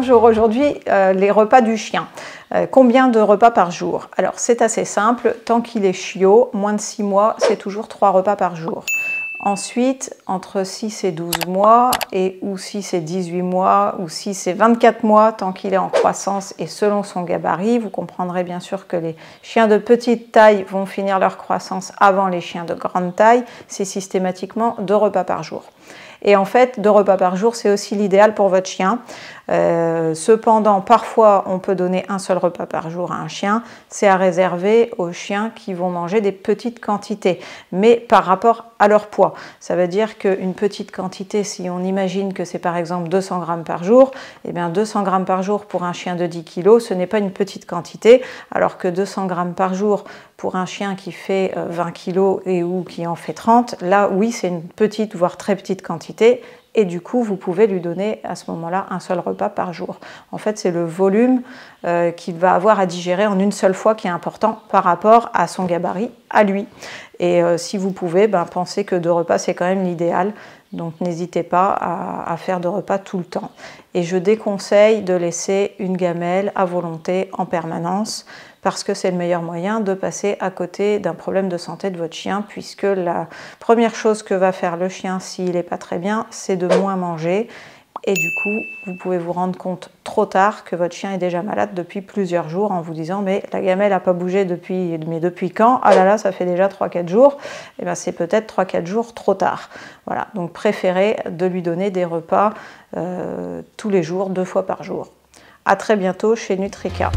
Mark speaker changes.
Speaker 1: bonjour. Aujourd'hui, les repas du chien. Combien de repas par jour? Alors, c'est assez simple. Tant qu'il est chiot, moins de 6 mois, c'est toujours 3 repas par jour. Ensuite, entre 6 et 12 mois, ou 6 et 18 mois, ou 6 et 24 mois, tant qu'il est en croissance et selon son gabarit, vous comprendrez bien sûr que les chiens de petite taille vont finir leur croissance avant les chiens de grande taille. C'est systématiquement 2 repas par jour. Et en fait, 2 repas par jour, c'est aussi l'idéal pour votre chien. Cependant, parfois, on peut donner un seul repas par jour à un chien. C'est à réserver aux chiens qui vont manger des petites quantités, mais par rapport à leur poids. Ça veut dire qu'une petite quantité, si on imagine que c'est par exemple 200 grammes par jour, eh bien 200 grammes par jour pour un chien de 10 kg, ce n'est pas une petite quantité, alors que 200 grammes par jour pour un chien qui fait 20 kg ou qui en fait 30, là oui, c'est une petite, voire très petite quantité. Et du coup, vous pouvez lui donner à ce moment-là un seul repas par jour. En fait, c'est le volume qu'il va avoir à digérer en une seule fois qui est important par rapport à son gabarit, à lui. Et si vous pouvez, pensez que 2 repas, c'est quand même l'idéal. Donc n'hésitez pas à faire 2 repas tout le temps. Et je déconseille de laisser une gamelle à volonté en permanence, parce que c'est le meilleur moyen de passer à côté d'un problème de santé de votre chien, puisque la première chose que va faire le chien s'il n'est pas très bien, c'est de moins manger. Et du coup, vous pouvez vous rendre compte trop tard que votre chien est déjà malade depuis plusieurs jours en vous disant « mais la gamelle n'a pas bougé depuis, mais depuis quand? Ah là là, ça fait déjà 3-4 jours. » Et bien c'est peut-être 3-4 jours trop tard. Voilà, donc préférez de lui donner des repas tous les jours, 2 fois par jour. À très bientôt chez Nutrika.